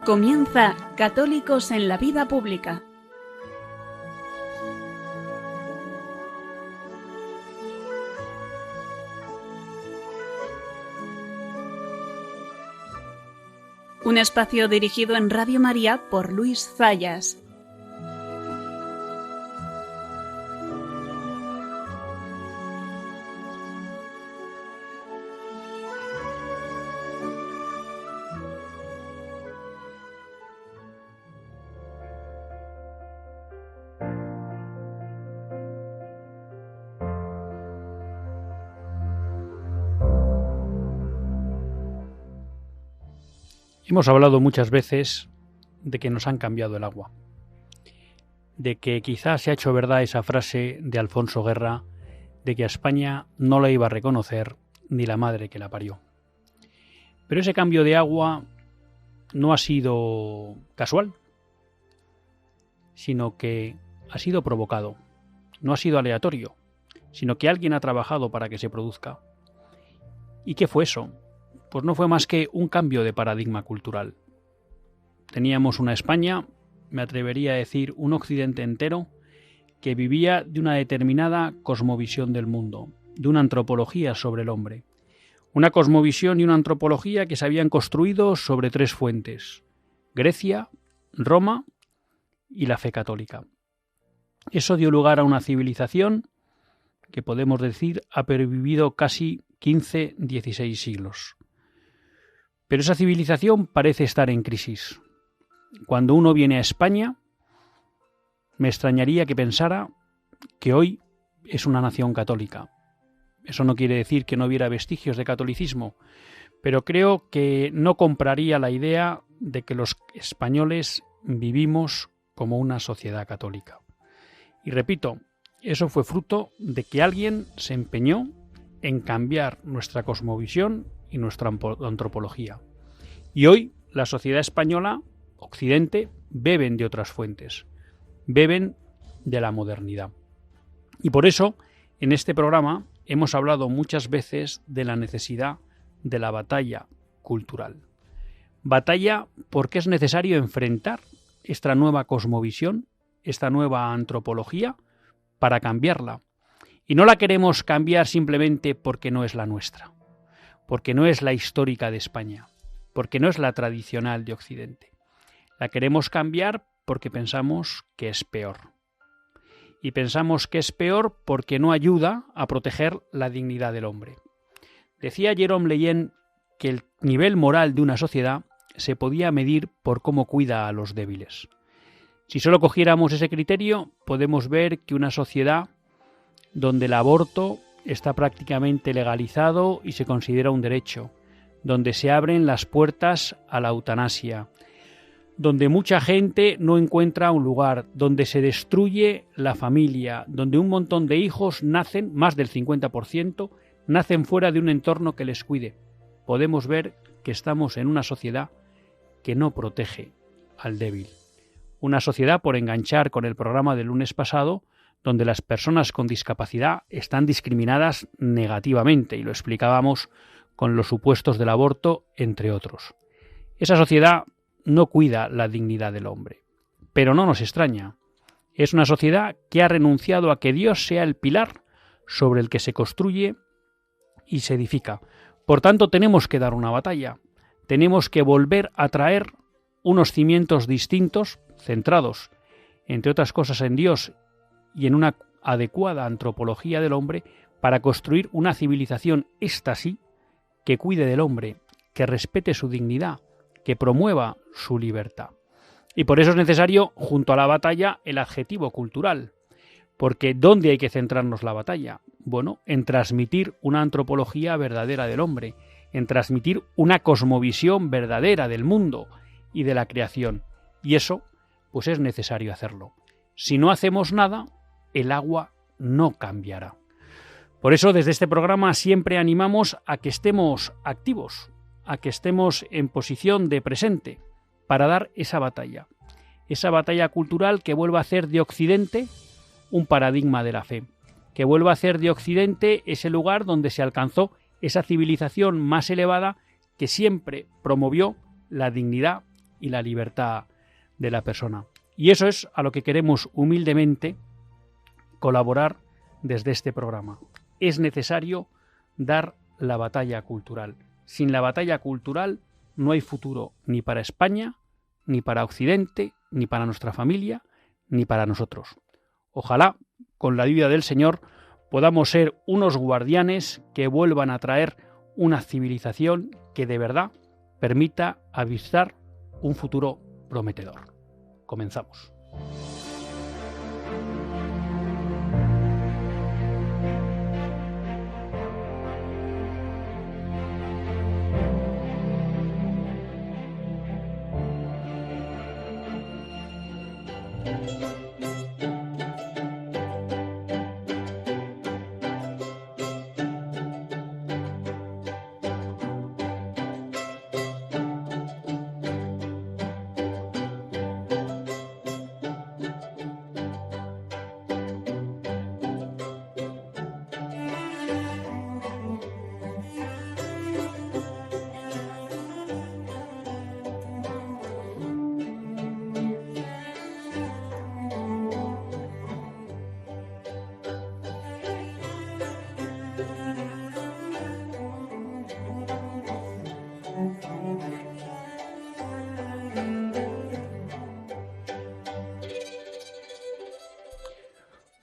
Comienza Católicos en la Vida Pública. Un espacio dirigido en Radio María por Luis Zayas. Hemos hablado muchas veces de que nos han cambiado el agua, de que quizás se ha hecho verdad esa frase de Alfonso Guerra de que a España no la iba a reconocer ni la madre que la parió. Pero ese cambio de agua no ha sido casual, sino que ha sido provocado, no ha sido aleatorio, sino que alguien ha trabajado para que se produzca. ¿Y qué fue eso? Pues no fue más que un cambio de paradigma cultural. Teníamos una España, me atrevería a decir un occidente entero, que vivía de una determinada cosmovisión del mundo, de una antropología sobre el hombre. Una cosmovisión y una antropología que se habían construido sobre tres fuentes: Grecia, Roma y la fe católica. Eso dio lugar a una civilización que podemos decir ha pervivido casi 15-16 siglos. Pero esa civilización parece estar en crisis. Cuando uno viene a España, me extrañaría que pensara que hoy es una nación católica. Eso no quiere decir que no hubiera vestigios de catolicismo, pero creo que no compraría la idea de que los españoles vivimos como una sociedad católica. Y repito, eso fue fruto de que alguien se empeñó en cambiar nuestra cosmovisión y nuestra antropología. Y hoy la sociedad española, Occidente, beben de otras fuentes, beben de la modernidad. Y por eso, en este programa, hemos hablado muchas veces de la necesidad de la batalla cultural. Batalla porque es necesario enfrentar esta nueva cosmovisión, esta nueva antropología, para cambiarla. Y no la queremos cambiar simplemente porque no es la nuestra, porque no es la histórica de España, porque no es la tradicional de Occidente. La queremos cambiar porque pensamos que es peor. Y pensamos que es peor porque no ayuda a proteger la dignidad del hombre. Decía Jérôme Leyen que el nivel moral de una sociedad se podía medir por cómo cuida a los débiles. Si solo cogiéramos ese criterio, podemos ver que una sociedad donde el aborto está prácticamente legalizado y se considera un derecho, donde se abren las puertas a la eutanasia, donde mucha gente no encuentra un lugar, donde se destruye la familia, donde un montón de hijos nacen, más del 50%, nacen fuera de un entorno que les cuide. Podemos ver que estamos en una sociedad que no protege al débil. Una sociedad, por enganchar con el programa del lunes pasado, donde las personas con discapacidad están discriminadas negativamente, y lo explicábamos con los supuestos del aborto, entre otros. Esa sociedad no cuida la dignidad del hombre. Pero no nos extraña. Es una sociedad que ha renunciado a que Dios sea el pilar sobre el que se construye y se edifica. Por tanto, tenemos que dar una batalla. Tenemos que volver a traer unos cimientos distintos, centrados, entre otras cosas, en Dios y en una adecuada antropología del hombre, para construir una civilización, esta sí, que cuide del hombre, que respete su dignidad, que promueva su libertad. Y por eso es necesario, junto a la batalla, el adjetivo cultural. Porque ¿dónde hay que centrarnos la batalla? Bueno, en transmitir una antropología verdadera del hombre, en transmitir una cosmovisión verdadera del mundo y de la creación. Y eso, pues es necesario hacerlo. Si no hacemos nada, el agua no cambiará. Por eso, desde este programa siempre animamos a que estemos activos, a que estemos en posición de presente para dar esa batalla cultural que vuelva a hacer de Occidente un paradigma de la fe, que vuelva a hacer de Occidente ese lugar donde se alcanzó esa civilización más elevada que siempre promovió la dignidad y la libertad de la persona. Y eso es a lo que queremos humildemente colaborar desde este programa. Es necesario dar la batalla cultural. Sin la batalla cultural no hay futuro ni para España, ni para Occidente, ni para nuestra familia, ni para nosotros. Ojalá, con la ayuda del Señor, podamos ser unos guardianes que vuelvan a traer una civilización que de verdad permita avistar un futuro prometedor. Comenzamos.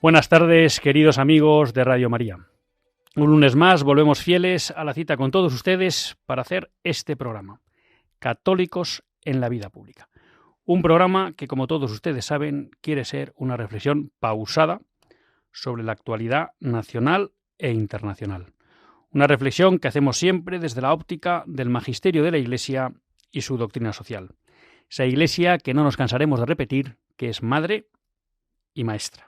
Buenas tardes, queridos amigos de Radio María. Un lunes más volvemos fieles a la cita con todos ustedes para hacer este programa, Católicos en la Vida Pública. Un programa que, como todos ustedes saben, quiere ser una reflexión pausada sobre la actualidad nacional e internacional. Una reflexión que hacemos siempre desde la óptica del magisterio de la Iglesia y su doctrina social. Esa Iglesia que no nos cansaremos de repetir, que es madre y maestra.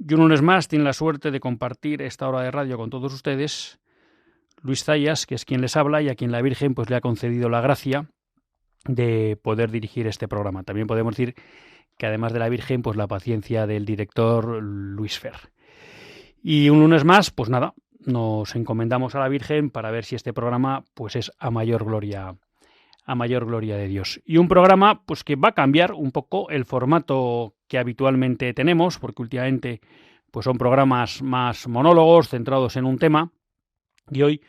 Y un lunes más tiene la suerte de compartir esta hora de radio con todos ustedes Luis Zayas, que es quien les habla y a quien la Virgen pues le ha concedido la gracia de poder dirigir este programa. También podemos decir que además de la Virgen, pues la paciencia del director Luis Fer. Y un lunes más, pues nada, nos encomendamos a la Virgen para ver si este programa pues es a mayor gloria de Dios. Y un programa pues que va a cambiar un poco el formato que habitualmente tenemos, porque últimamente pues son programas más monólogos, centrados en un tema, y hoy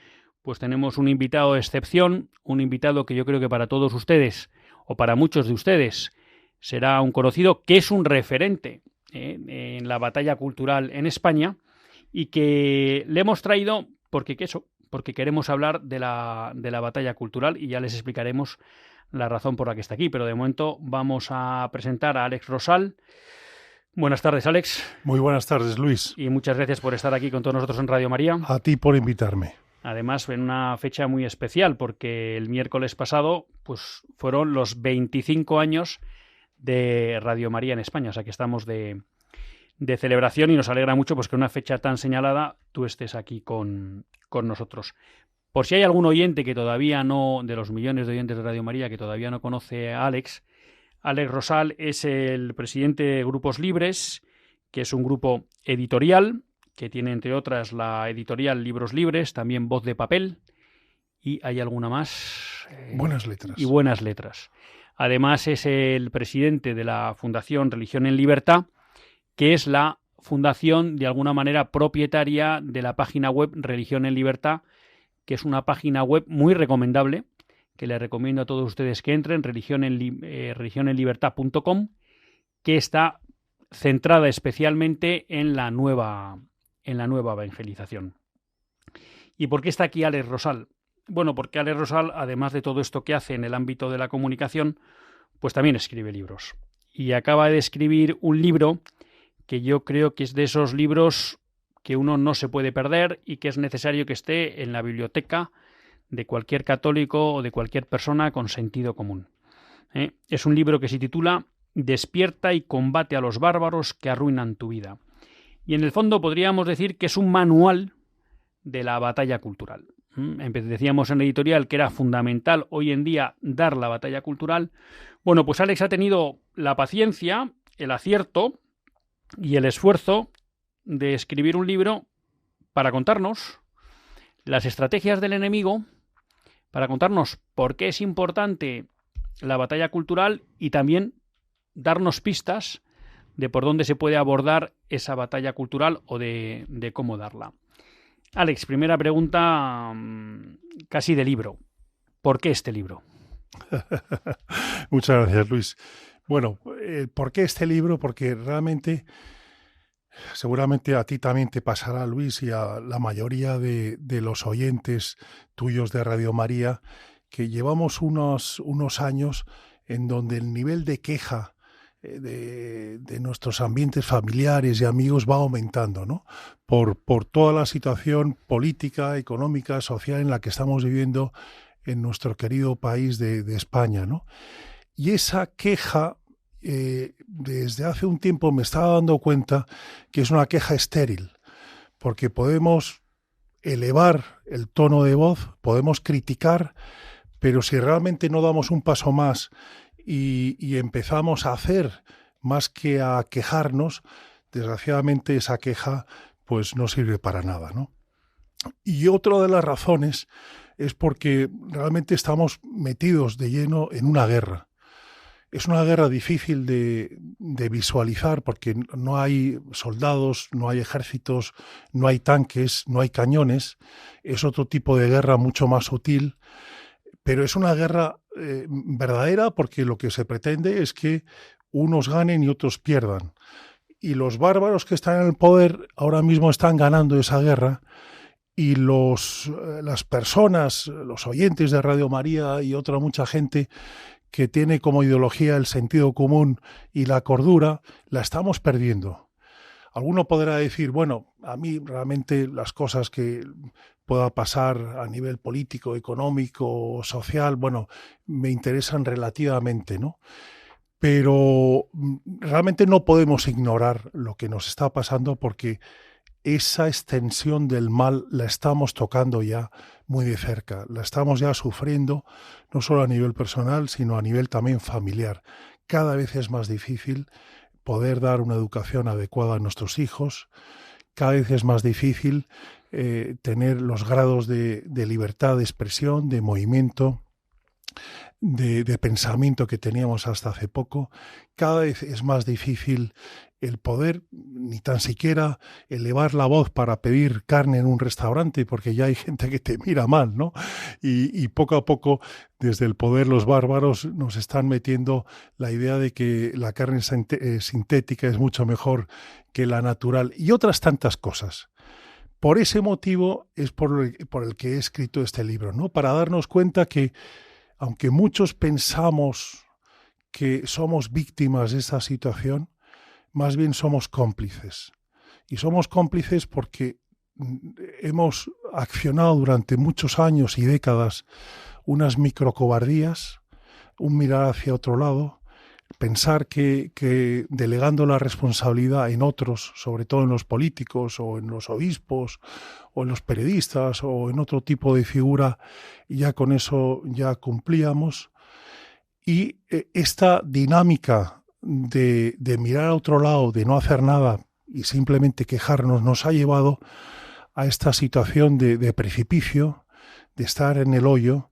pues tenemos un invitado de excepción, un invitado que yo creo que para todos ustedes, o para muchos de ustedes, será un conocido, que es un referente en la batalla cultural en España, y que le hemos traído porque queremos hablar de la batalla cultural, y ya les explicaremos la razón por la que está aquí. Pero de momento vamos a presentar a Alex Rosal. Buenas tardes, Alex. Muy buenas tardes, Luis. Y muchas gracias por estar aquí con todos nosotros en Radio María. A ti por invitarme. Además, en una fecha muy especial, porque el miércoles pasado pues fueron los 25 años de Radio María en España. O sea que estamos de celebración, y nos alegra mucho pues que en una fecha tan señalada tú estés aquí con nosotros. Por si hay algún oyente que todavía no, de los millones de oyentes de Radio María, que todavía no conoce a Alex Rosal es el presidente de Grupos Libres, que es un grupo editorial que tiene, entre otras, la editorial Libros Libres, también Voz de Papel, y hay alguna más. Buenas Letras. Y Buenas Letras. Además es el presidente de la Fundación Religión en Libertad, que es la fundación, de alguna manera, propietaria de la página web Religión en Libertad, que es una página web muy recomendable, que les recomiendo a todos ustedes que entren, religionenlibertad.com, que está centrada especialmente en la nueva evangelización. ¿Y por qué está aquí Alex Rosal? Bueno, porque Alex Rosal, además de todo esto que hace en el ámbito de la comunicación, pues también escribe libros. Y acaba de escribir un libro que yo creo que es de esos libros que uno no se puede perder y que es necesario que esté en la biblioteca de cualquier católico o de cualquier persona con sentido común. Es un libro que se titula Despierta y combate a los bárbaros que arruinan tu vida. Y en el fondo podríamos decir que es un manual de la batalla cultural. Decíamos en la editorial que era fundamental hoy en día dar la batalla cultural. Bueno, pues Alex ha tenido la paciencia, el acierto y el esfuerzo de escribir un libro para contarnos las estrategias del enemigo, para contarnos por qué es importante la batalla cultural y también darnos pistas de por dónde se puede abordar esa batalla cultural o de cómo darla. Alex, primera pregunta casi de libro. ¿Por qué este libro? Muchas gracias, Luis. Bueno, ¿por qué este libro? Porque realmente, seguramente a ti también te pasará, Luis, y a la mayoría de los oyentes tuyos de Radio María, que llevamos unos años en donde el nivel de queja de nuestros ambientes familiares y amigos va aumentando, ¿no? Por toda la situación política, económica, social en la que estamos viviendo en nuestro querido país de España, ¿no? Y esa queja, desde hace un tiempo me estaba dando cuenta que es una queja estéril, porque podemos elevar el tono de voz, podemos criticar, pero si realmente no damos un paso más y empezamos a hacer más que a quejarnos, desgraciadamente esa queja pues no sirve para nada, ¿no? Y otra de las razones es porque realmente estamos metidos de lleno en una guerra. Es una guerra difícil de visualizar porque no hay soldados, no hay ejércitos, no hay tanques, no hay cañones. Es otro tipo de guerra mucho más sutil, pero es una guerra verdadera porque lo que se pretende es que unos ganen y otros pierdan. Y los bárbaros que están en el poder ahora mismo están ganando esa guerra y las personas, los oyentes de Radio María y otra mucha gente que tiene como ideología el sentido común y la cordura, la estamos perdiendo. Alguno podrá decir, bueno, a mí realmente las cosas que pueda pasar a nivel político, económico, social, bueno, me interesan relativamente, ¿no? Pero realmente no podemos ignorar lo que nos está pasando porque esa extensión del mal la estamos tocando ya muy de cerca, la estamos ya sufriendo, no solo a nivel personal, sino a nivel también familiar. Cada vez es más difícil poder dar una educación adecuada a nuestros hijos, cada vez es más difícil tener los grados de libertad de expresión, de movimiento, de pensamiento que teníamos hasta hace poco. Cada vez es más difícil el poder, ni tan siquiera elevar la voz para pedir carne en un restaurante, porque ya hay gente que te mira mal, ¿no? Y poco a poco, desde el poder, los bárbaros nos están metiendo la idea de que la carne sintética es mucho mejor que la natural y otras tantas cosas. Por ese motivo es por el que he escrito este libro, ¿no? Para darnos cuenta que, aunque muchos pensamos que somos víctimas de esta situación, más bien somos cómplices. Y somos cómplices porque hemos accionado durante muchos años y décadas unas microcobardías, un mirar hacia otro lado, pensar que delegando la responsabilidad en otros, sobre todo en los políticos o en los obispos o en los periodistas o en otro tipo de figura, ya con eso ya cumplíamos. Y esta dinámica de mirar a otro lado, de no hacer nada y simplemente quejarnos, nos ha llevado a esta situación de precipicio, de estar en el hoyo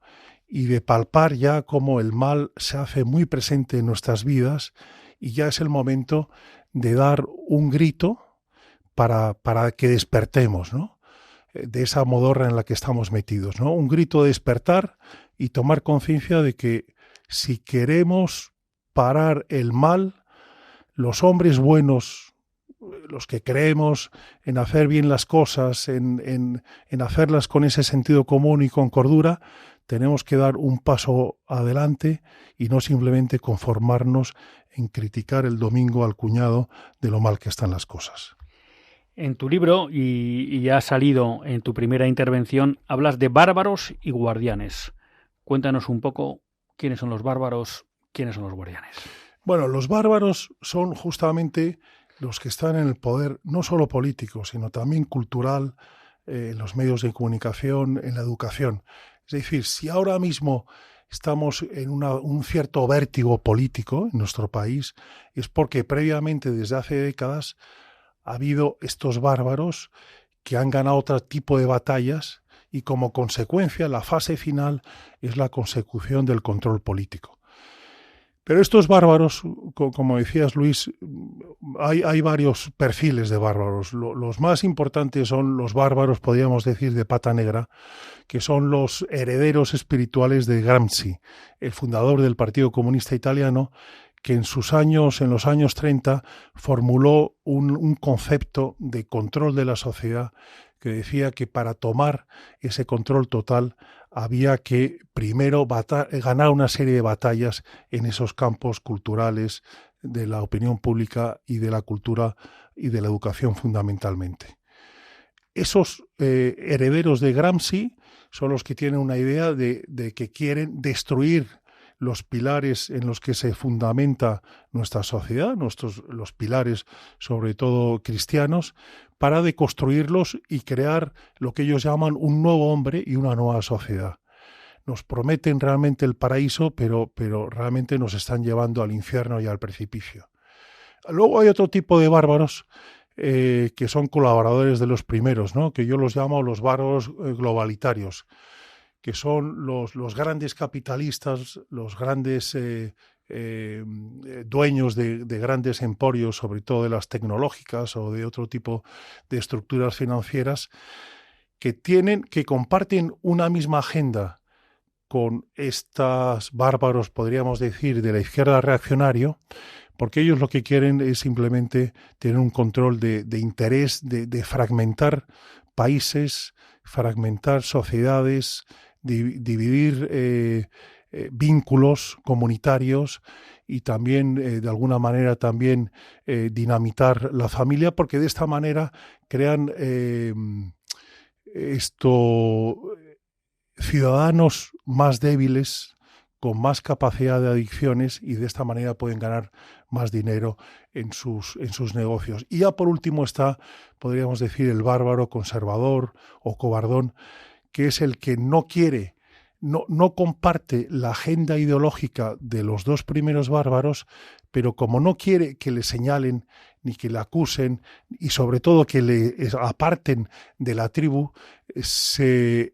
y de palpar ya cómo el mal se hace muy presente en nuestras vidas y ya es el momento de dar un grito para que despertemos, ¿no? De esa modorra en la que estamos metidos, ¿no? Un grito de despertar y tomar conciencia de que si queremos parar el mal, los hombres buenos, los que creemos en hacer bien las cosas, en hacerlas con ese sentido común y con cordura, tenemos que dar un paso adelante y no simplemente conformarnos en criticar el domingo al cuñado de lo mal que están las cosas. En tu libro, y ya ha salido en tu primera intervención, hablas de bárbaros y guardianes. Cuéntanos un poco quiénes son los bárbaros, quiénes son los guardianes. Bueno, los bárbaros son justamente los que están en el poder, no solo político, sino también cultural, en los medios de comunicación, en la educación. Es decir, si ahora mismo estamos en un cierto vértigo político en nuestro país, es porque previamente, desde hace décadas, ha habido estos bárbaros que han ganado otro tipo de batallas y como consecuencia la fase final es la consecución del control político. Pero estos bárbaros, como decías, Luis, hay varios perfiles de bárbaros. Los más importantes son los bárbaros, podríamos decir, de pata negra, que son los herederos espirituales de Gramsci, el fundador del Partido Comunista Italiano, que en los años 30, formuló un concepto de control de la sociedad que decía que para tomar ese control total había que primero ganar una serie de batallas en esos campos culturales de la opinión pública y de la cultura y de la educación fundamentalmente. Esos herederos de Gramsci son los que tienen una idea de que quieren destruir los pilares en los que se fundamenta nuestra sociedad, los pilares sobre todo cristianos, para deconstruirlos y crear lo que ellos llaman un nuevo hombre y una nueva sociedad. Nos prometen realmente el paraíso, pero realmente nos están llevando al infierno y al precipicio. Luego hay otro tipo de bárbaros que son colaboradores de los primeros, ¿no? Que yo los llamo los bárbaros globalitarios, que son los grandes capitalistas, los grandes dueños de grandes emporios, sobre todo de las tecnológicas o de otro tipo de estructuras financieras, que comparten una misma agenda con estos bárbaros, podríamos decir, de la izquierda reaccionario, porque ellos lo que quieren es simplemente tener un control de interés, de fragmentar países, fragmentar sociedades, dividir vínculos comunitarios y también, de alguna manera, también dinamitar la familia, porque de esta manera crean ciudadanos más débiles, con más capacidad de adicciones, y de esta manera pueden ganar más dinero en sus negocios. Y ya por último está, podríamos decir, el bárbaro conservador o cobardón, que es el que no quiere, no comparte la agenda ideológica de los dos primeros bárbaros, pero como no quiere que le señalen ni que le acusen y sobre todo que le aparten de la tribu, se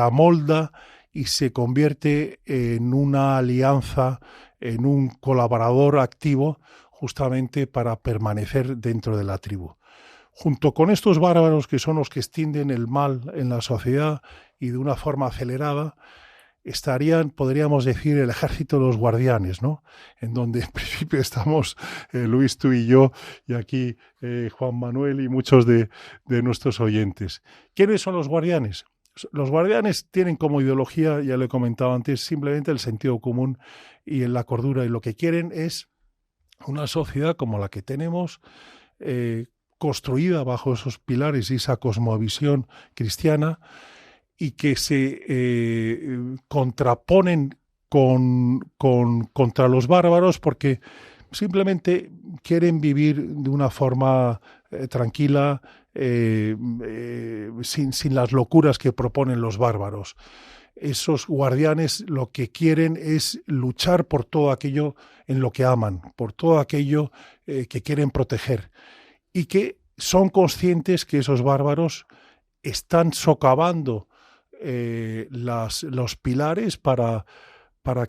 amolda y se convierte en una alianza, en un colaborador activo, justamente para permanecer dentro de la tribu. Junto con estos bárbaros, que son los que extienden el mal en la sociedad y de una forma acelerada, estarían, podríamos decir, el ejército de los guardianes, ¿no? En donde en principio estamos Luis, tú y yo, y aquí Juan Manuel y muchos de nuestros oyentes. ¿Quiénes son los guardianes? Los guardianes tienen como ideología, ya lo he comentado antes, simplemente el sentido común y la cordura, y lo que quieren es una sociedad como la que tenemos, construida bajo esos pilares y esa cosmovisión cristiana, y que se contraponen contra los bárbaros, porque simplemente quieren vivir de una forma tranquila, sin las locuras que proponen los bárbaros. Esos guardianes lo que quieren es luchar por todo aquello en lo que aman, por todo aquello que quieren proteger, y que son conscientes que esos bárbaros están socavando los pilares para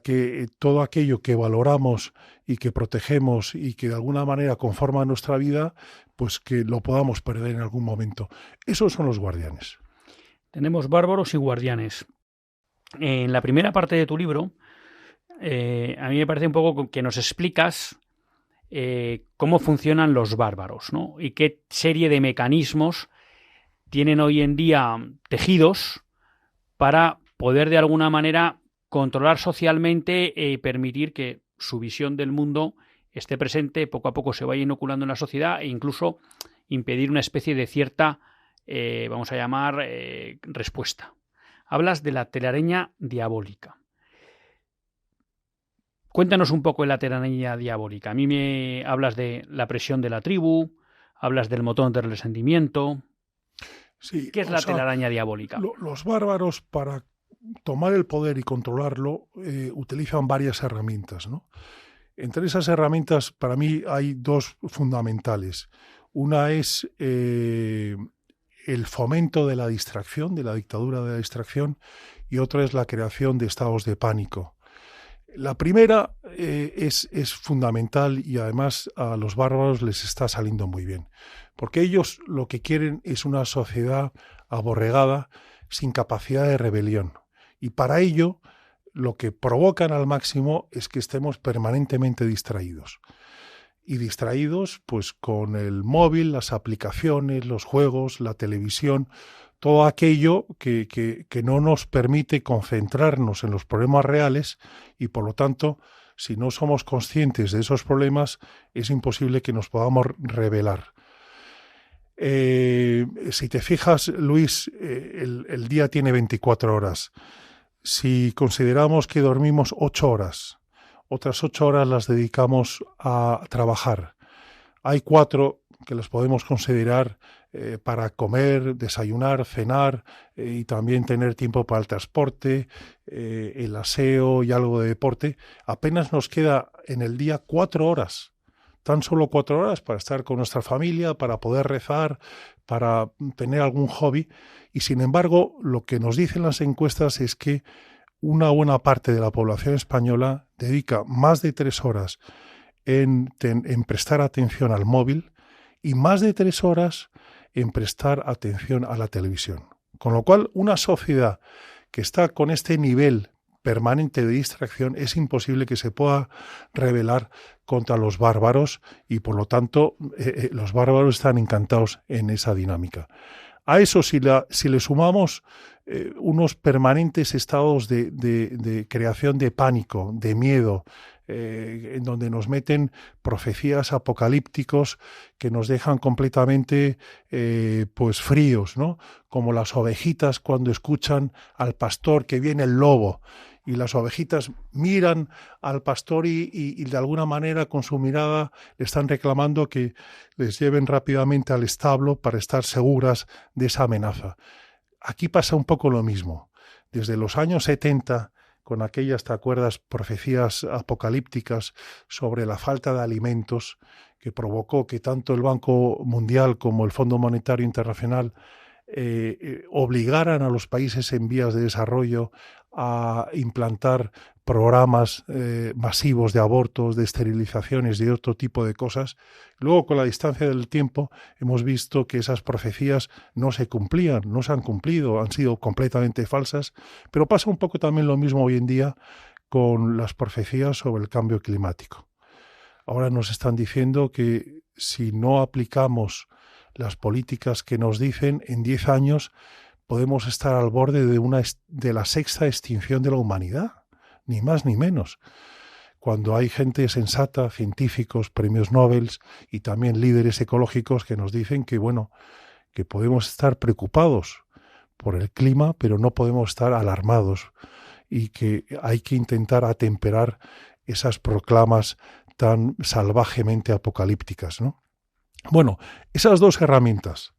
que todo aquello que valoramos y que protegemos y que de alguna manera conforma nuestra vida, pues que lo podamos perder en algún momento. Esos son los guardianes. Tenemos bárbaros y guardianes. En la primera parte de tu libro, a mí me parece un poco que nos explicas cómo funcionan los bárbaros, ¿no? Y qué serie de mecanismos tienen hoy en día tejidos para poder de alguna manera controlar socialmente y permitir que su visión del mundo esté presente, poco a poco se vaya inoculando en la sociedad, e incluso impedir una especie de cierta, vamos a llamar, respuesta. Hablas de la telaraña diabólica. Cuéntanos un poco de la telaraña diabólica. A mí me hablas de la presión de la tribu, hablas del motor del resentimiento. Sí, ¿Qué es la telaraña diabólica? Los bárbaros, para tomar el poder y controlarlo, utilizan varias herramientas, ¿no? Entre esas herramientas, para mí, hay dos fundamentales. Una es el fomento de la distracción, de la dictadura de la distracción, y otra es la creación de estados de pánico. La primera es fundamental y además a los bárbaros les está saliendo muy bien, porque ellos lo que quieren es una sociedad aborregada sin capacidad de rebelión. Y para ello lo que provocan al máximo es que estemos permanentemente distraídos. Y distraídos pues con el móvil, las aplicaciones, los juegos, la televisión, todo aquello que no nos permite concentrarnos en los problemas reales y por lo tanto, si no somos conscientes de esos problemas, es imposible que nos podamos rebelar. Si te fijas, Luis, el día tiene 24 horas. Si consideramos que dormimos 8 horas, otras 8 horas las dedicamos a trabajar. Hay 4 que las podemos considerar para comer, desayunar, cenar y también tener tiempo para el transporte, el aseo y algo de deporte. Apenas nos queda en el día 4 horas. Tan solo 4 horas para estar con nuestra familia, para poder rezar, para tener algún hobby. Y sin embargo, lo que nos dicen las encuestas es que una buena parte de la población española dedica más de 3 horas en prestar atención al móvil y más de 3 horas en prestar atención a la televisión. Con lo cual, una sociedad que está con este nivel permanente de distracción es imposible que se pueda rebelar contra los bárbaros y por lo tanto los bárbaros están encantados en esa dinámica. A eso si le sumamos unos permanentes estados de creación de pánico, de miedo, en donde nos meten profecías apocalípticos que nos dejan completamente pues fríos, ¿no? Como las ovejitas cuando escuchan al pastor que viene el lobo. Y las ovejitas miran al pastor y de alguna manera con su mirada le están reclamando que les lleven rápidamente al establo para estar seguras de esa amenaza. Aquí pasa un poco lo mismo. Desde los años 70, con aquellas, ¿te acuerdas?, profecías apocalípticas sobre la falta de alimentos que provocó que tanto el Banco Mundial como el Fondo Monetario Internacional obligaran a los países en vías de desarrollo a implantar programas masivos de abortos, de esterilizaciones y de otro tipo de cosas. Luego, con la distancia del tiempo, hemos visto que esas profecías no se cumplían, no se han cumplido, han sido completamente falsas, pero pasa un poco también lo mismo hoy en día con las profecías sobre el cambio climático. Ahora nos están diciendo que si no aplicamos las políticas que nos dicen, en 10 años podemos estar al borde de la sexta extinción de la humanidad, ni más ni menos. Cuando hay gente sensata, científicos, premios Nobel y también líderes ecológicos que nos dicen que, bueno, que podemos estar preocupados por el clima, pero no podemos estar alarmados y que hay que intentar atemperar esas proclamas tan salvajemente apocalípticas, ¿no? Bueno, esas 2 herramientas,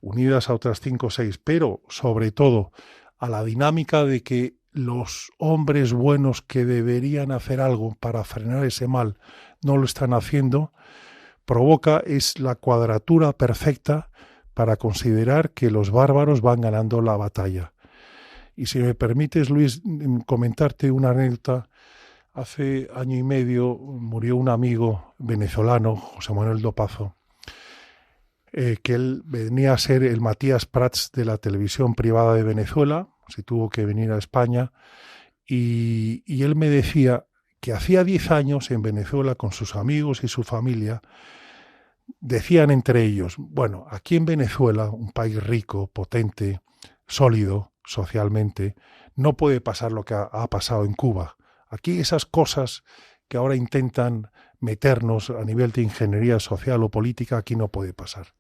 unidas a otras 5 o 6, pero sobre todo a la dinámica de que los hombres buenos que deberían hacer algo para frenar ese mal no lo están haciendo, es la cuadratura perfecta para considerar que los bárbaros van ganando la batalla. Y si me permites, Luis, comentarte una anécdota. Hace año y medio murió un amigo venezolano, José Manuel Dopazo, que él venía a ser el Matías Prats de la televisión privada de Venezuela, se tuvo que venir a España, y él me decía que hacía 10 años en Venezuela con sus amigos y su familia, decían entre ellos, bueno, aquí en Venezuela, un país rico, potente, sólido socialmente, no puede pasar lo que ha pasado en Cuba. Aquí esas cosas que ahora intentan meternos a nivel de ingeniería social o política, aquí no puede pasar.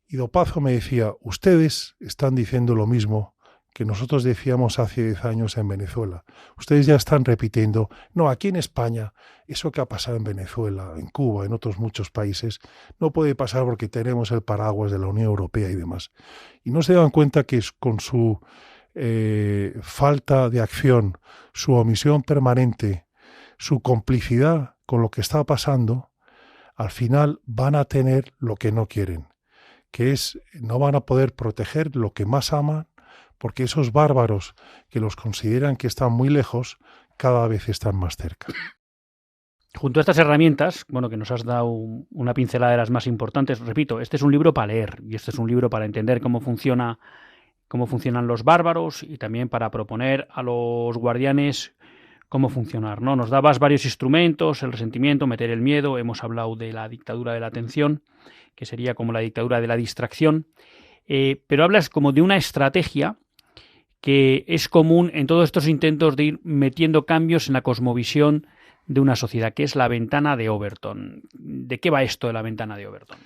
Y Dopazo me decía, ustedes están diciendo lo mismo que nosotros decíamos hace 10 años en Venezuela. Ustedes ya están repitiendo, no, aquí en España, eso que ha pasado en Venezuela, en Cuba, en otros muchos países, no puede pasar porque tenemos el paraguas de la Unión Europea y demás. Y no se dan cuenta que con su falta de acción, su omisión permanente, su complicidad con lo que está pasando, al final van a tener lo que no quieren, que es, no van a poder proteger lo que más aman, porque esos bárbaros que los consideran que están muy lejos, cada vez están más cerca. Junto a estas herramientas, bueno, que nos has dado una pincelada de las más importantes, repito, este es un libro para leer y este es un libro para entender cómo funcionan los bárbaros y también para proponer a los guardianes cómo funcionar, ¿no? Nos dabas varios instrumentos, el resentimiento, meter el miedo, hemos hablado de la dictadura de la atención, que sería como la dictadura de la distracción, pero hablas como de una estrategia que es común en todos estos intentos de ir metiendo cambios en la cosmovisión de una sociedad, que es la ventana de Overton. ¿De qué va esto de la ventana de Overton?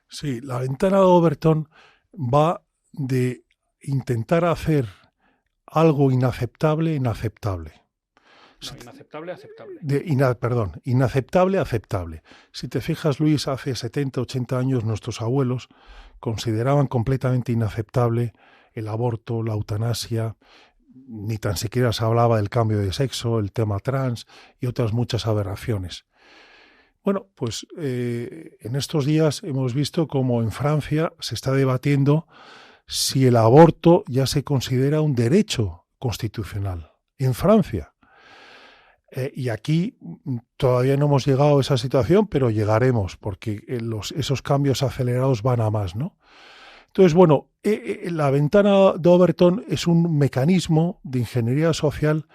Sí, la ventana de Overton va de intentar hacer algo inaceptable, inaceptable. No, inaceptable, aceptable. Inaceptable, aceptable. Si te fijas, Luis, hace 70, 80 años nuestros abuelos consideraban completamente inaceptable el aborto, la eutanasia, ni tan siquiera se hablaba del cambio de sexo, el tema trans y otras muchas aberraciones. Bueno, pues en estos días hemos visto cómo en Francia se está debatiendo si el aborto ya se considera un derecho constitucional. En Francia. Y aquí todavía no hemos llegado a esa situación, pero llegaremos, porque esos cambios acelerados van a más, ¿no? Entonces, bueno, la ventana de Overton es un mecanismo de ingeniería social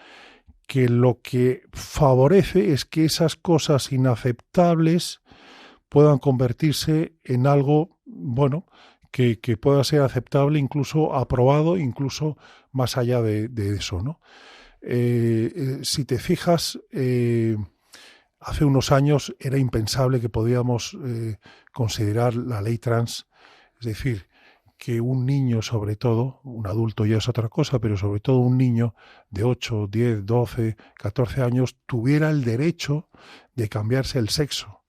que lo que favorece es que esas cosas inaceptables puedan convertirse en algo, bueno, que pueda ser aceptable, incluso aprobado, incluso más allá de eso, ¿no? Si te fijas, hace unos años era impensable que podíamos considerar la ley trans, es decir, que un niño, sobre todo, un adulto ya es otra cosa, pero sobre todo un niño de 8, 10, 12, 14 años tuviera el derecho de cambiarse el sexo.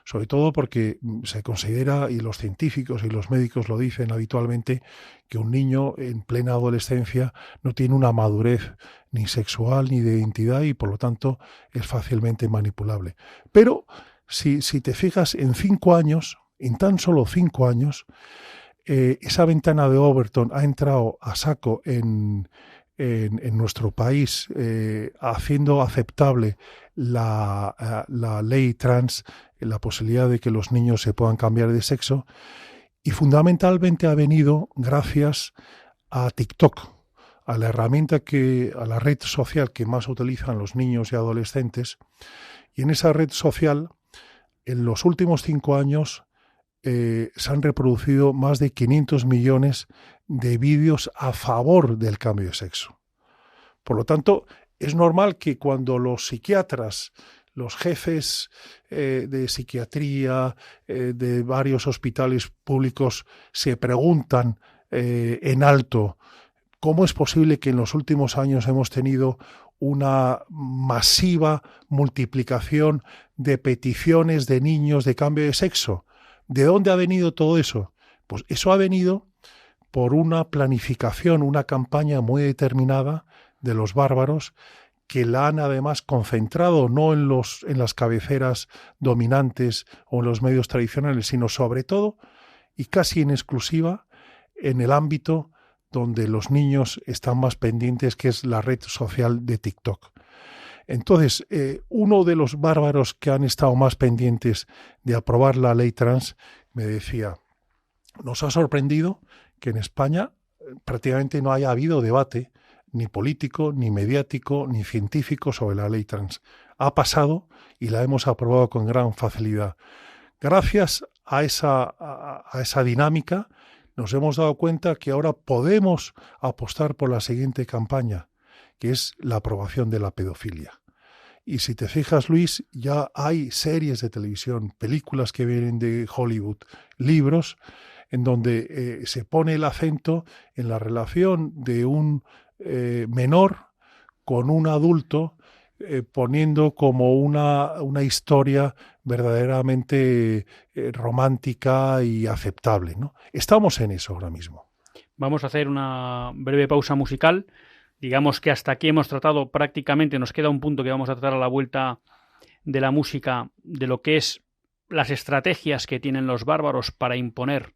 Sobre todo porque se considera, y los científicos y los médicos lo dicen habitualmente, que un niño en plena adolescencia no tiene una madurez ni sexual ni de identidad y por lo tanto es fácilmente manipulable. Pero si te fijas, en 5 años, en tan solo 5 años, esa ventana de Overton ha entrado a saco en nuestro país, haciendo aceptable la ley trans, la posibilidad de que los niños se puedan cambiar de sexo, y fundamentalmente ha venido gracias a TikTok, a la herramienta a la red social que más utilizan los niños y adolescentes. Y en esa red social, en los últimos 5 años, se han reproducido más de 500 millones de vídeos a favor del cambio de sexo. Por lo tanto, es normal que cuando los psiquiatras, los jefes de psiquiatría de varios hospitales públicos se preguntan en alto cómo es posible que en los últimos años hemos tenido una masiva multiplicación de peticiones de niños de cambio de sexo. ¿De dónde ha venido todo eso? Pues eso ha venido por una planificación, una campaña muy determinada de los bárbaros, que la han además concentrado no en las cabeceras dominantes o en los medios tradicionales, sino sobre todo y casi en exclusiva en el ámbito donde los niños están más pendientes, que es la red social de TikTok. Entonces, uno de los bárbaros que han estado más pendientes de aprobar la ley trans me decía: nos ha sorprendido que en España prácticamente no haya habido debate ni político, ni mediático, ni científico sobre la ley trans. Ha pasado y la hemos aprobado con gran facilidad. Gracias a esa dinámica nos hemos dado cuenta que ahora podemos apostar por la siguiente campaña, que es la aprobación de la pedofilia. Y si te fijas, Luis, ya hay series de televisión, películas que vienen de Hollywood, libros, en donde se pone el acento en la relación de un menor con un adulto, poniendo como una historia verdaderamente romántica y aceptable, ¿no? Estamos en eso ahora mismo. Vamos a hacer una breve pausa musical. Digamos que hasta aquí hemos tratado prácticamente, nos queda un punto que vamos a tratar a la vuelta de la música, de lo que es las estrategias que tienen los bárbaros para imponer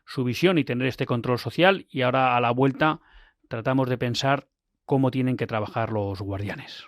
su visión y tener este control social, y ahora a la vuelta tratamos de pensar cómo tienen que trabajar los guardianes.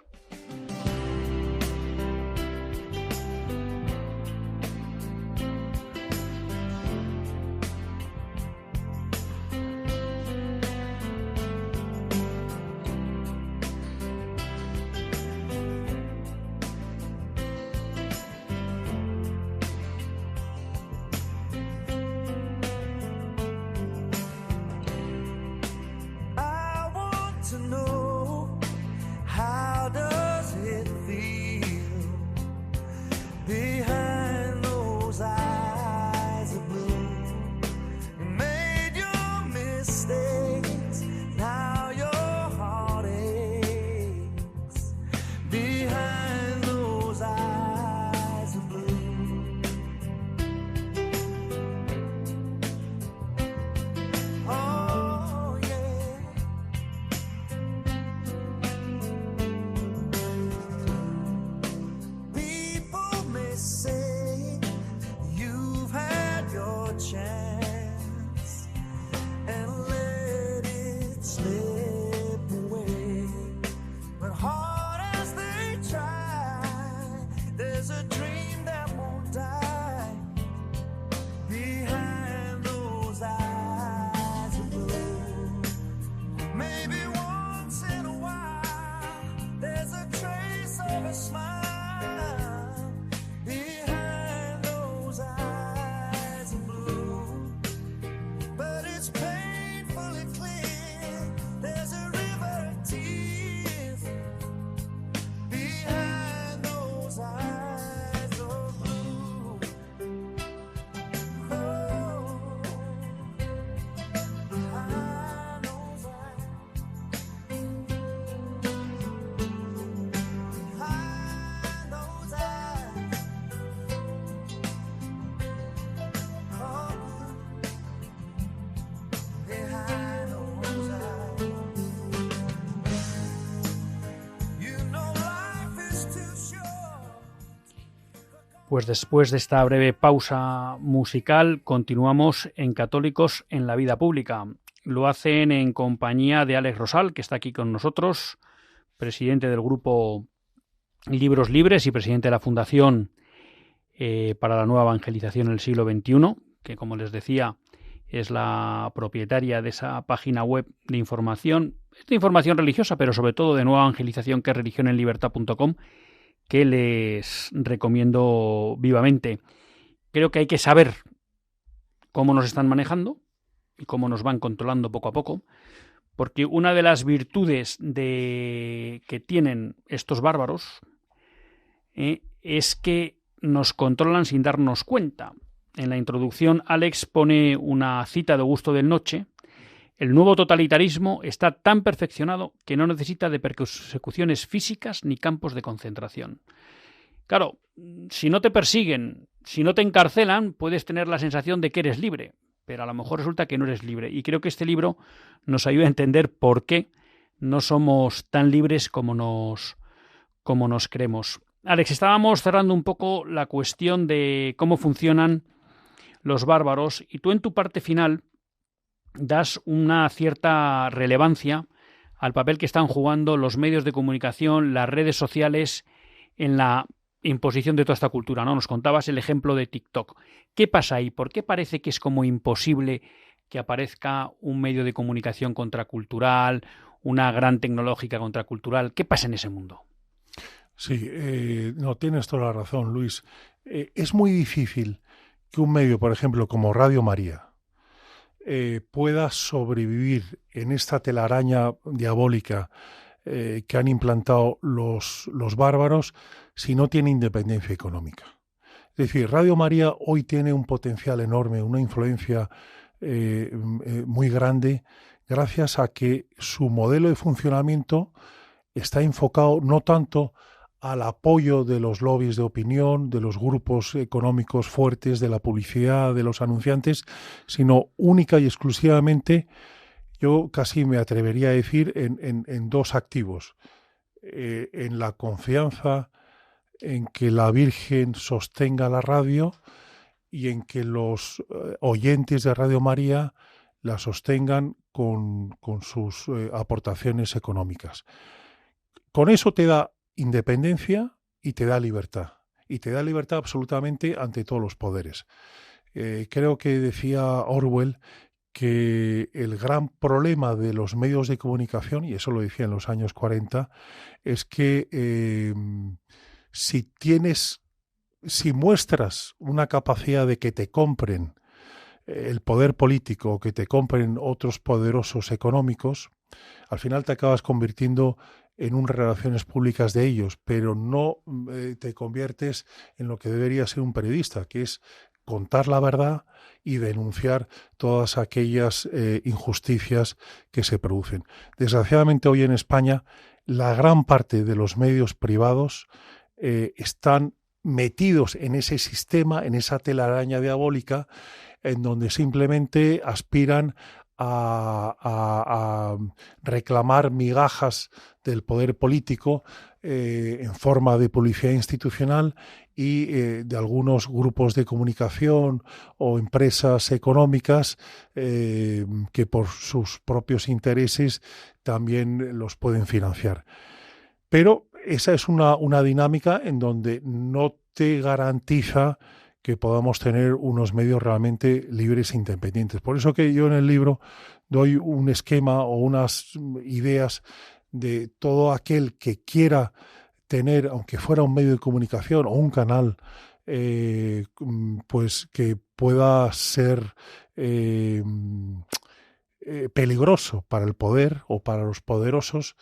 Pues después de esta breve pausa musical, continuamos en Católicos en la Vida Pública. Lo hacen en compañía de Alex Rosal, que está aquí con nosotros, presidente del grupo Libros Libres y presidente de la Fundación para la Nueva Evangelización en el siglo XXI, que, como les decía, es la propietaria de esa página web de información religiosa, pero sobre todo de Nueva Evangelización, que es religionenlibertad.com, que les recomiendo vivamente. Creo que hay que saber cómo nos están manejando y cómo nos van controlando poco a poco, porque una de las virtudes que tienen estos bárbaros es que nos controlan sin darnos cuenta. En la introducción, Alex pone una cita de Augusto del Noche: el nuevo totalitarismo está tan perfeccionado que no necesita de persecuciones físicas ni campos de concentración. Claro, si no te persiguen, si no te encarcelan, puedes tener la sensación de que eres libre, pero a lo mejor resulta que no eres libre. Y creo que este libro nos ayuda a entender por qué no somos tan libres como nos creemos. Alex, estábamos cerrando un poco la cuestión de cómo funcionan los bárbaros, y tú en tu parte final das una cierta relevancia al papel que están jugando los medios de comunicación, las redes sociales, en la imposición de toda esta cultura, ¿no? Nos contabas el ejemplo de TikTok. ¿Qué pasa ahí? ¿Por qué parece que es como imposible que aparezca un medio de comunicación contracultural, una gran tecnológica contracultural? ¿Qué pasa en ese mundo? Sí, no, tienes toda la razón, Luis. Es muy difícil que un medio, por ejemplo, como Radio María, pueda sobrevivir en esta telaraña diabólica que han implantado los bárbaros si no tiene independencia económica. Es decir, Radio María hoy tiene un potencial enorme, una influencia muy grande, gracias a que su modelo de funcionamiento está enfocado no tanto al apoyo de los lobbies de opinión, de los grupos económicos fuertes, de la publicidad, de los anunciantes, sino única y exclusivamente, yo casi me atrevería a decir, en dos activos: en la confianza en que la Virgen sostenga la radio y en que los oyentes de Radio María la sostengan con sus aportaciones económicas. Con eso te da independencia y te da libertad. Y te da libertad absolutamente ante todos los poderes. Creo que decía Orwell que el gran problema de los medios de comunicación, y eso lo decía en los años 40, es que si muestras una capacidad de que te compren el poder político, que te compren otros poderosos económicos, al final te acabas convirtiendo en unas relaciones públicas de ellos, pero no te conviertes en lo que debería ser un periodista, que es contar la verdad y denunciar todas aquellas injusticias que se producen. Desgraciadamente hoy en España la gran parte de los medios privados están metidos en ese sistema, en esa telaraña diabólica, en donde simplemente aspiran a reclamar migajas del poder político en forma de publicidad institucional y de algunos grupos de comunicación o empresas económicas que por sus propios intereses también los pueden financiar. Pero esa es una dinámica en donde no te garantiza que podamos tener unos medios realmente libres e independientes. Por eso que yo en el libro doy un esquema o unas ideas de todo aquel que quiera tener, aunque fuera un medio de comunicación o un canal, pues que pueda ser peligroso para el poder o para los poderosos.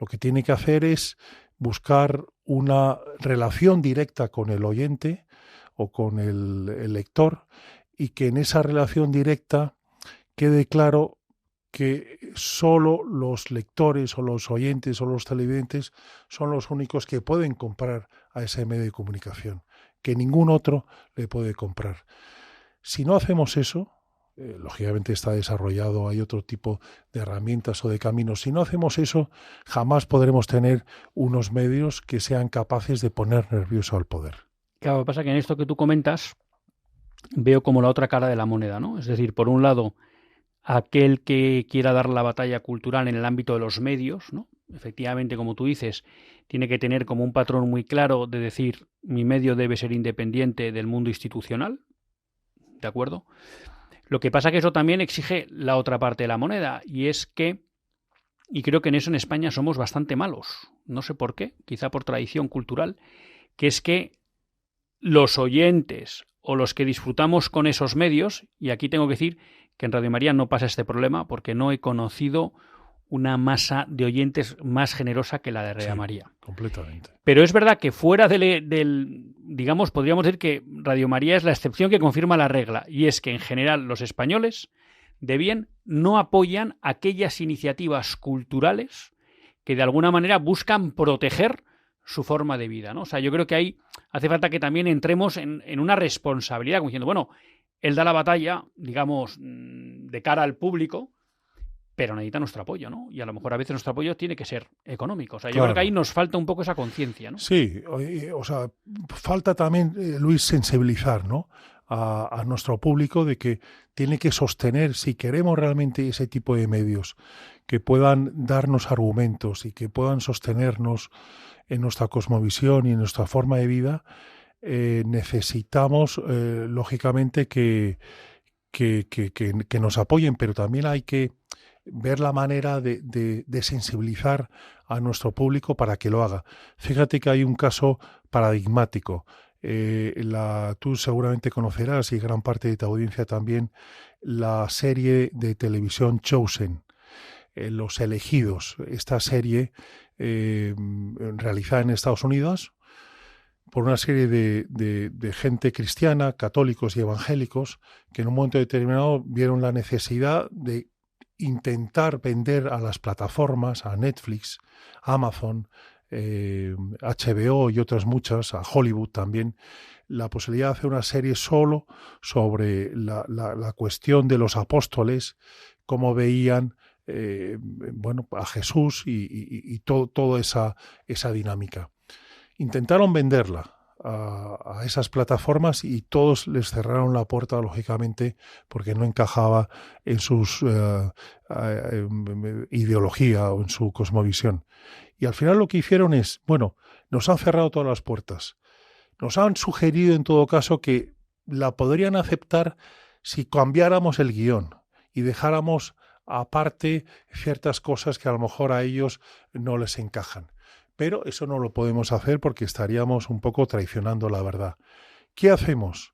Lo que tiene que hacer es buscar una relación directa con el oyente o con el lector, y que en esa relación directa quede claro que solo los lectores o los oyentes o los televidentes son los únicos que pueden comprar a ese medio de comunicación, que ningún otro le puede comprar. Si no hacemos eso, lógicamente está desarrollado, hay otro tipo de herramientas o de caminos. Si no hacemos eso, jamás podremos tener unos medios que sean capaces de poner nervioso al poder. Claro, lo que pasa es que en esto que tú comentas veo como la otra cara de la moneda, ¿no? Es decir, por un lado, aquel que quiera dar la batalla cultural en el ámbito de los medios, ¿no? Efectivamente, como tú dices, tiene que tener como un patrón muy claro de decir mi medio debe ser independiente del mundo institucional, ¿de acuerdo? Lo que pasa es que eso también exige la otra parte de la moneda, y es que, y creo que en eso en España somos bastante malos, no sé por qué, quizá por tradición cultural, que es que los oyentes o los que disfrutamos con esos medios, y aquí tengo que decir que en Radio María no pasa este problema porque no he conocido una masa de oyentes más generosa que la de Radio María. Completamente. Pero es verdad que fuera del, digamos, podríamos decir que Radio María es la excepción que confirma la regla, y es que en general los españoles de bien no apoyan aquellas iniciativas culturales que de alguna manera buscan proteger su forma de vida, ¿no? O sea, yo creo que ahí hace falta que también entremos en una responsabilidad, como diciendo, bueno, él da la batalla, digamos, de cara al público, pero necesita nuestro apoyo, ¿no? Y a lo mejor a veces nuestro apoyo tiene que ser económico. O sea, yo creo que ahí nos falta un poco esa conciencia, ¿no? Sí, o sea, falta también, Luis, sensibilizar, ¿no?, a nuestro público de que tiene que sostener, si queremos realmente ese tipo de medios que puedan darnos argumentos y que puedan sostenernos en nuestra cosmovisión y en nuestra forma de vida, necesitamos, lógicamente, que nos apoyen, pero también hay que ver la manera de sensibilizar a nuestro público para que lo haga. Fíjate que hay un caso paradigmático. Tú seguramente conocerás, y gran parte de tu audiencia también, la serie de televisión Chosen, Los Elegidos. Esta serie realizada en Estados Unidos por una serie de gente cristiana, católicos y evangélicos, que en un momento determinado vieron la necesidad de intentar vender a las plataformas, a Netflix, Amazon, HBO y otras muchas, a Hollywood también, la posibilidad de hacer una serie solo sobre la cuestión de los apóstoles, cómo veían a Jesús y toda esa dinámica. Intentaron venderla a esas plataformas y todos les cerraron la puerta, lógicamente, porque no encajaba en sus ideología o en su cosmovisión. Y al final lo que hicieron es, bueno, nos han cerrado todas las puertas. Nos han sugerido, en todo caso, que la podrían aceptar si cambiáramos el guión y dejáramos aparte ciertas cosas que a lo mejor a ellos no les encajan. Pero eso no lo podemos hacer porque estaríamos un poco traicionando la verdad. ¿Qué hacemos?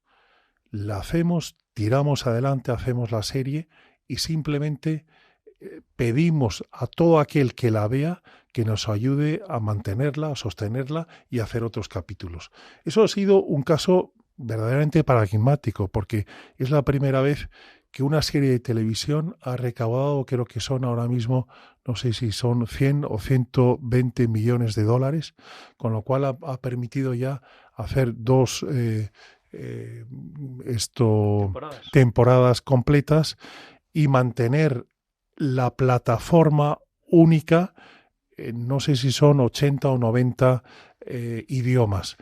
La hacemos, tiramos adelante, hacemos la serie y simplemente pedimos a todo aquel que la vea que nos ayude a mantenerla, a sostenerla y a hacer otros capítulos. Eso ha sido un caso verdaderamente paradigmático porque es la primera vez que una serie de televisión ha recaudado, creo que son ahora mismo, no sé si son 100 o 120 millones de dólares, con lo cual ha permitido ya hacer dos temporadas completas y mantener la plataforma única, no sé si son 80 o 90 idiomas.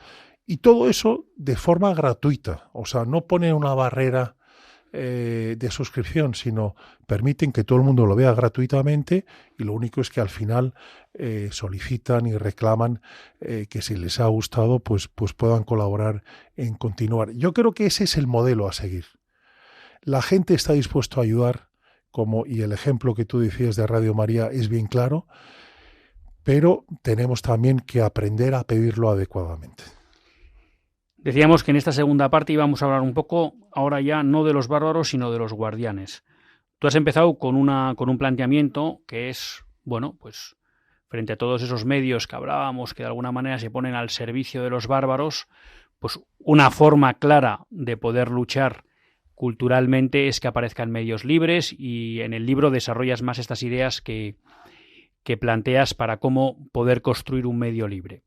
Y todo eso de forma gratuita, o sea, no pone una barrera de suscripción, sino permiten que todo el mundo lo vea gratuitamente y lo único es que al final solicitan y reclaman que si les ha gustado pues puedan colaborar en continuar. Yo creo que ese es el modelo a seguir. La gente está dispuesta a ayudar, y el ejemplo que tú decías de Radio María es bien claro, pero tenemos también que aprender a pedirlo adecuadamente. Decíamos que en esta segunda parte íbamos a hablar un poco, ahora ya no de los bárbaros, sino de los guardianes. Tú has empezado con un planteamiento que es, bueno, pues frente a todos esos medios que hablábamos, que de alguna manera se ponen al servicio de los bárbaros, pues una forma clara de poder luchar culturalmente es que aparezcan medios libres, y en el libro desarrollas más estas ideas que planteas para cómo poder construir un medio libre.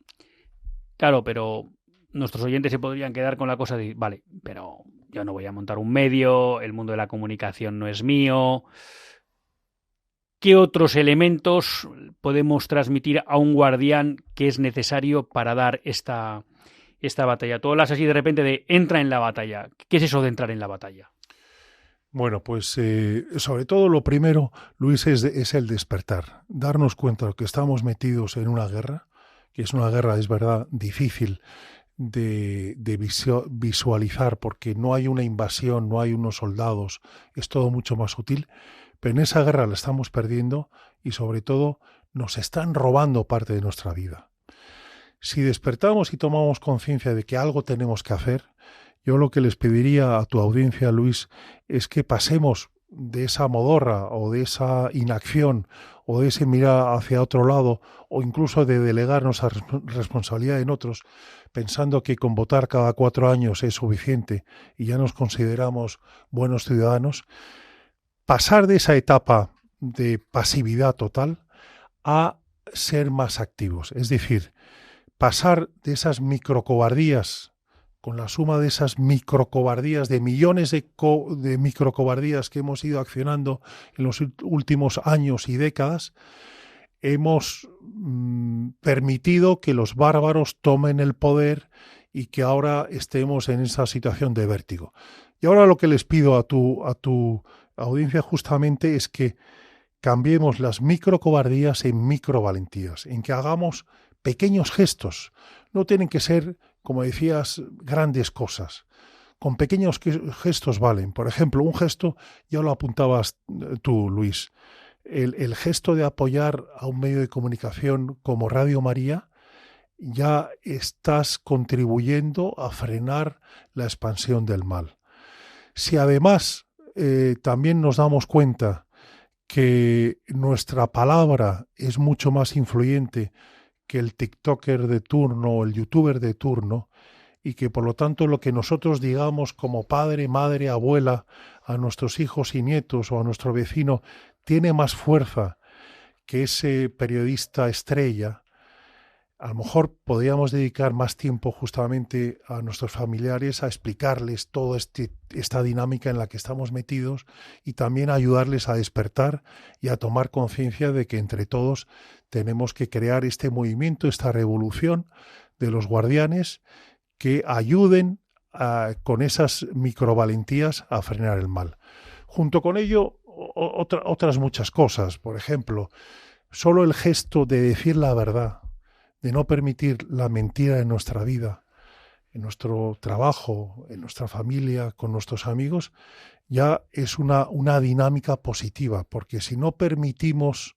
Claro, pero nuestros oyentes se podrían quedar con la cosa de, vale, pero yo no voy a montar un medio, el mundo de la comunicación no es mío. ¿Qué otros elementos podemos transmitir a un guardián que es necesario para dar esta esta batalla? Tú hablas así de repente de entra en la batalla. ¿Qué es eso de entrar en la batalla? Bueno, pues sobre todo lo primero, Luis, es el despertar, darnos cuenta de que estamos metidos en una guerra, que es una guerra, es verdad, difícil de visualizar porque no hay una invasión, no hay unos soldados, es todo mucho más sutil, pero en esa guerra la estamos perdiendo y sobre todo nos están robando parte de nuestra vida. Si despertamos y tomamos conciencia de que algo tenemos que hacer, yo lo que les pediría a tu audiencia, Luis, es que pasemos de esa modorra o de esa inacción o de ese mirar hacia otro lado o incluso de delegar nuestra responsabilidad en otros, pensando que con votar cada 4 años es suficiente y ya nos consideramos buenos ciudadanos, pasar de esa etapa de pasividad total a ser más activos. Es decir, pasar de esas microcobardías, con la suma de esas microcobardías, de millones de microcobardías que hemos ido accionando en los últimos años y décadas, hemos permitido que los bárbaros tomen el poder y que ahora estemos en esa situación de vértigo. Y ahora lo que les pido a tu audiencia justamente es que cambiemos las microcobardías en microvalentías, en que hagamos pequeños gestos. No tienen que ser, como decías, grandes cosas. Con pequeños gestos valen. Por ejemplo, un gesto, ya lo apuntabas tú, Luis, el gesto de apoyar a un medio de comunicación como Radio María, ya estás contribuyendo a frenar la expansión del mal. Si además también nos damos cuenta que nuestra palabra es mucho más influyente que el TikToker de turno o el YouTuber de turno, y que por lo tanto lo que nosotros digamos como padre, madre, abuela a nuestros hijos y nietos o a nuestro vecino tiene más fuerza que ese periodista estrella, a lo mejor podríamos dedicar más tiempo justamente a nuestros familiares a explicarles toda esta dinámica en la que estamos metidos y también a ayudarles a despertar y a tomar conciencia de que entre todos tenemos que crear este movimiento, esta revolución de los guardianes que ayuden con esas microvalentías a frenar el mal. Junto con ello, otras muchas cosas. Por ejemplo, solo el gesto de decir la verdad, de no permitir la mentira en nuestra vida, en nuestro trabajo, en nuestra familia, con nuestros amigos, ya es una dinámica positiva, porque si no permitimos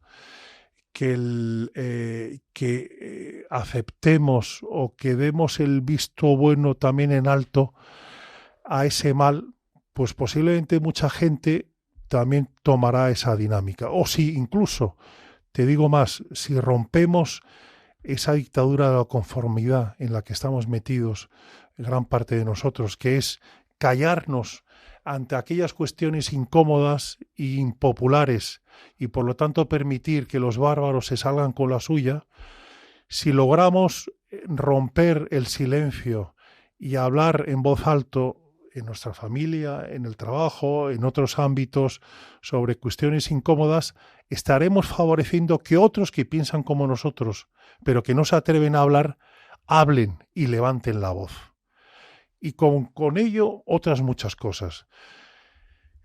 que aceptemos o que demos el visto bueno también en alto a ese mal, pues posiblemente mucha gente también tomará esa dinámica. O si incluso, te digo más, si rompemos esa dictadura de la conformidad en la que estamos metidos gran parte de nosotros, que es callarnos ante aquellas cuestiones incómodas e impopulares y por lo tanto permitir que los bárbaros se salgan con la suya, si logramos romper el silencio y hablar en voz alta en nuestra familia, en el trabajo, en otros ámbitos sobre cuestiones incómodas, estaremos favoreciendo que otros que piensan como nosotros, pero que no se atreven a hablar, hablen y levanten la voz. Y con ello otras muchas cosas.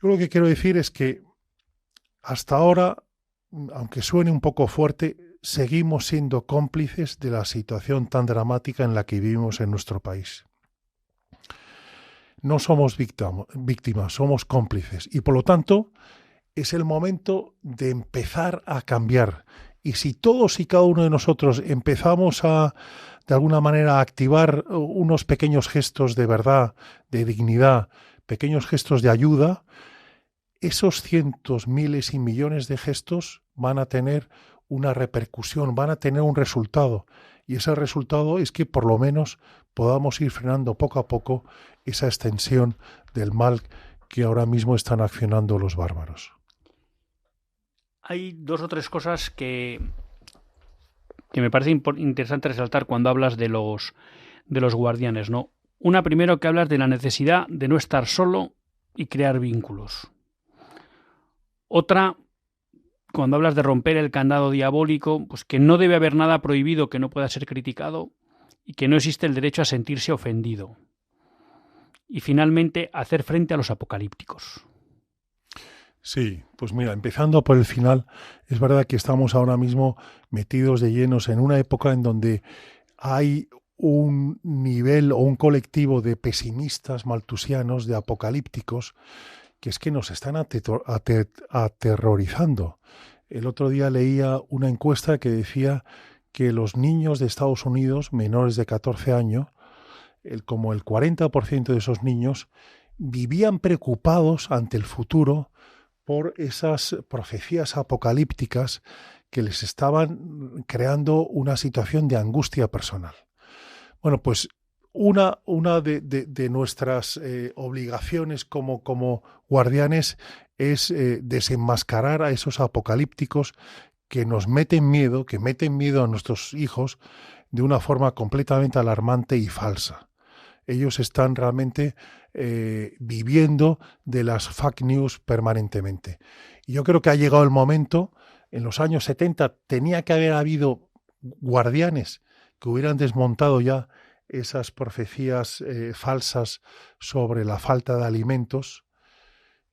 Yo lo que quiero decir es que hasta ahora, aunque suene un poco fuerte, seguimos siendo cómplices de la situación tan dramática en la que vivimos en nuestro país. No somos víctimas, somos cómplices. Y por lo tanto, es el momento de empezar a cambiar. Y si todos y cada uno de nosotros empezamos de alguna manera, a activar unos pequeños gestos de verdad, de dignidad, pequeños gestos de ayuda, esos cientos, miles y millones de gestos van a tener una repercusión, van a tener un resultado. Y ese resultado es que por lo menos podamos ir frenando poco a poco esa extensión del mal que ahora mismo están accionando los bárbaros. Hay 2 o 3 cosas que me parece interesante resaltar cuando hablas de los guardianes, ¿no? Una, primero, que hablas de la necesidad de no estar solo y crear vínculos. Otra, cuando hablas de romper el candado diabólico, pues que no debe haber nada prohibido que no pueda ser criticado y que no existe el derecho a sentirse ofendido. Y finalmente, hacer frente a los apocalípticos. Sí, pues mira, empezando por el final, es verdad que estamos ahora mismo metidos de llenos en una época en donde hay un nivel o un colectivo de pesimistas maltusianos, de apocalípticos, que es que nos están aterrorizando. El otro día leía una encuesta que decía que los niños de Estados Unidos, menores de 14 años, como el 40% de esos niños, vivían preocupados ante el futuro por esas profecías apocalípticas que les estaban creando una situación de angustia personal. Bueno, pues una de nuestras obligaciones como guardianes es desenmascarar a esos apocalípticos que nos meten miedo, que meten miedo a nuestros hijos de una forma completamente alarmante y falsa. Ellos están realmente viviendo de las fake news permanentemente. Y yo creo que ha llegado el momento, en los años 70 tenía que haber habido guardianes que hubieran desmontado ya esas profecías falsas sobre la falta de alimentos.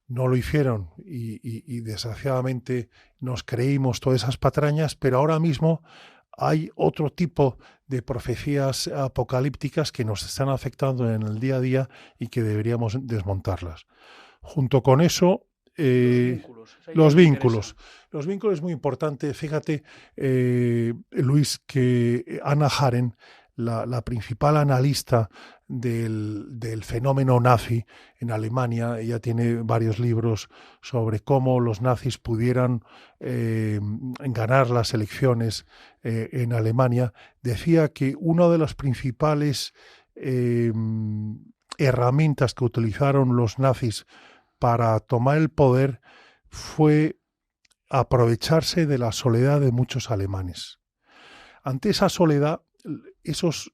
No lo hicieron y desgraciadamente nos creímos todas esas patrañas, pero ahora mismo hay otro tipo de profecías apocalípticas que nos están afectando en el día a día y que deberíamos desmontarlas. Junto con eso, los vínculos. Los vínculos es muy importante. Fíjate, Luis, que Hannah Arendt, la principal analista del fenómeno nazi en Alemania, ella tiene varios libros sobre cómo los nazis pudieran ganar las elecciones en Alemania, decía que una de las principales herramientas que utilizaron los nazis para tomar el poder fue aprovecharse de la soledad de muchos alemanes. Ante esa soledad, esos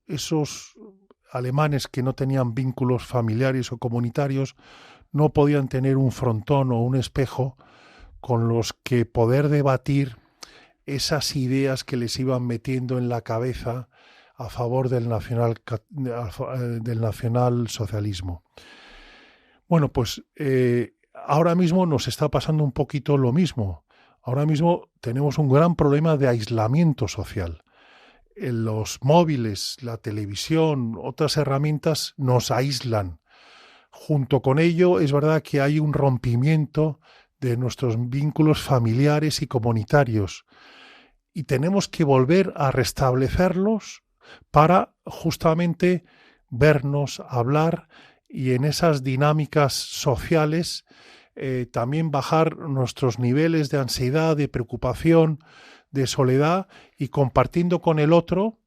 alemanes que no tenían vínculos familiares o comunitarios no podían tener un frontón o un espejo con los que poder debatir esas ideas que les iban metiendo en la cabeza a favor del nacionalsocialismo. Bueno, pues ahora mismo nos está pasando un poquito lo mismo. Ahora mismo tenemos un gran problema de aislamiento social. Los móviles, la televisión, otras herramientas nos aíslan. Junto con ello, es verdad que hay un rompimiento de nuestros vínculos familiares y comunitarios y tenemos que volver a restablecerlos para justamente vernos, hablar y en esas dinámicas sociales también bajar nuestros niveles de ansiedad, de preocupación, de soledad y compartiendo con el otro,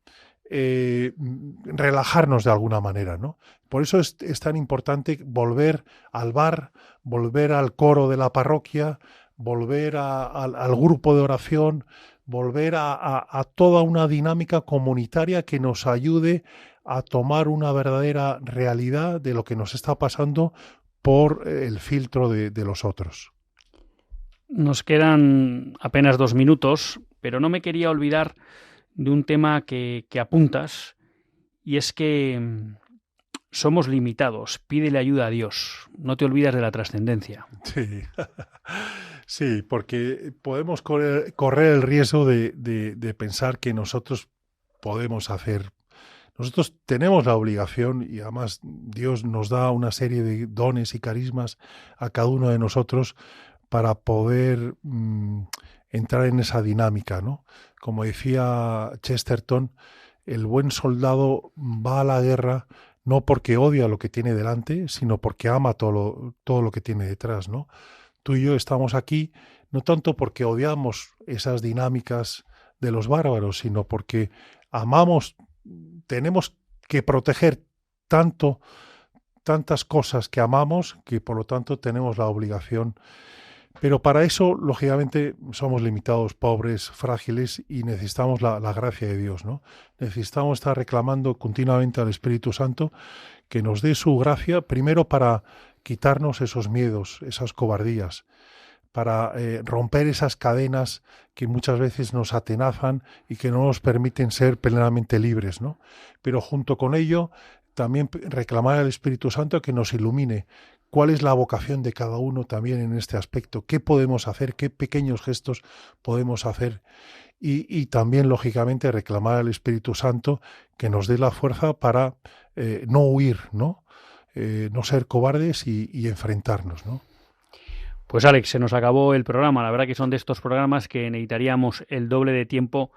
relajarnos de alguna manera, ¿no? Por eso es tan importante volver al bar, volver al coro de la parroquia, volver al grupo de oración, volver a toda una dinámica comunitaria que nos ayude a tomar una verdadera realidad de lo que nos está pasando por el filtro de los otros. Nos quedan apenas 2 minutos, pero no me quería olvidar de un tema que apuntas, y es que somos limitados, pídele ayuda a Dios, no te olvidas de la trascendencia. Sí, sí, porque podemos correr el riesgo de pensar que nosotros podemos hacer. Nosotros tenemos la obligación, y además Dios nos da una serie de dones y carismas a cada uno de nosotros para poder entrar en esa dinámica, ¿no? Como decía Chesterton, el buen soldado va a la guerra no porque odia lo que tiene delante, sino porque ama todo lo que tiene detrás, ¿no? Tú y yo estamos aquí no tanto porque odiamos esas dinámicas de los bárbaros, sino porque amamos, tenemos que proteger tantas cosas que amamos, que por lo tanto tenemos la obligación. Pero para eso, lógicamente, somos limitados, pobres, frágiles y necesitamos la gracia de Dios, ¿no? Necesitamos estar reclamando continuamente al Espíritu Santo que nos dé su gracia, primero para quitarnos esos miedos, esas cobardías, para romper esas cadenas que muchas veces nos atenazan y que no nos permiten ser plenamente libres, ¿no? Pero junto con ello, también reclamar al Espíritu Santo que nos ilumine. ¿Cuál es la vocación de cada uno también en este aspecto? ¿Qué podemos hacer? ¿Qué pequeños gestos podemos hacer? Y también, lógicamente, reclamar al Espíritu Santo que nos dé la fuerza para no huir, ¿no? No ser cobardes y enfrentarnos, ¿no? Pues Alex, se nos acabó el programa. La verdad que son de estos programas que necesitaríamos el doble de tiempo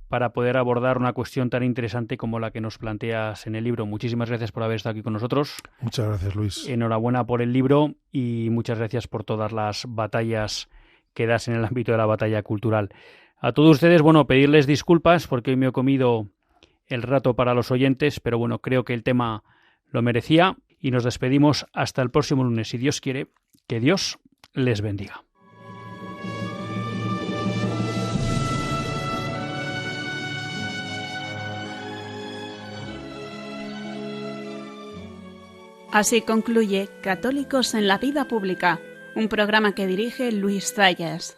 para poder abordar una cuestión tan interesante como la que nos planteas en el libro. Muchísimas gracias por haber estado aquí con nosotros. Muchas gracias, Luis. Enhorabuena por el libro y muchas gracias por todas las batallas que das en el ámbito de la batalla cultural. A todos ustedes, pedirles disculpas porque hoy me he comido el rato para los oyentes, pero creo que el tema lo merecía y nos despedimos hasta el próximo lunes, si Dios quiere. Que Dios les bendiga. Así concluye Católicos en la Vida Pública, un programa que dirige Luis Zayas.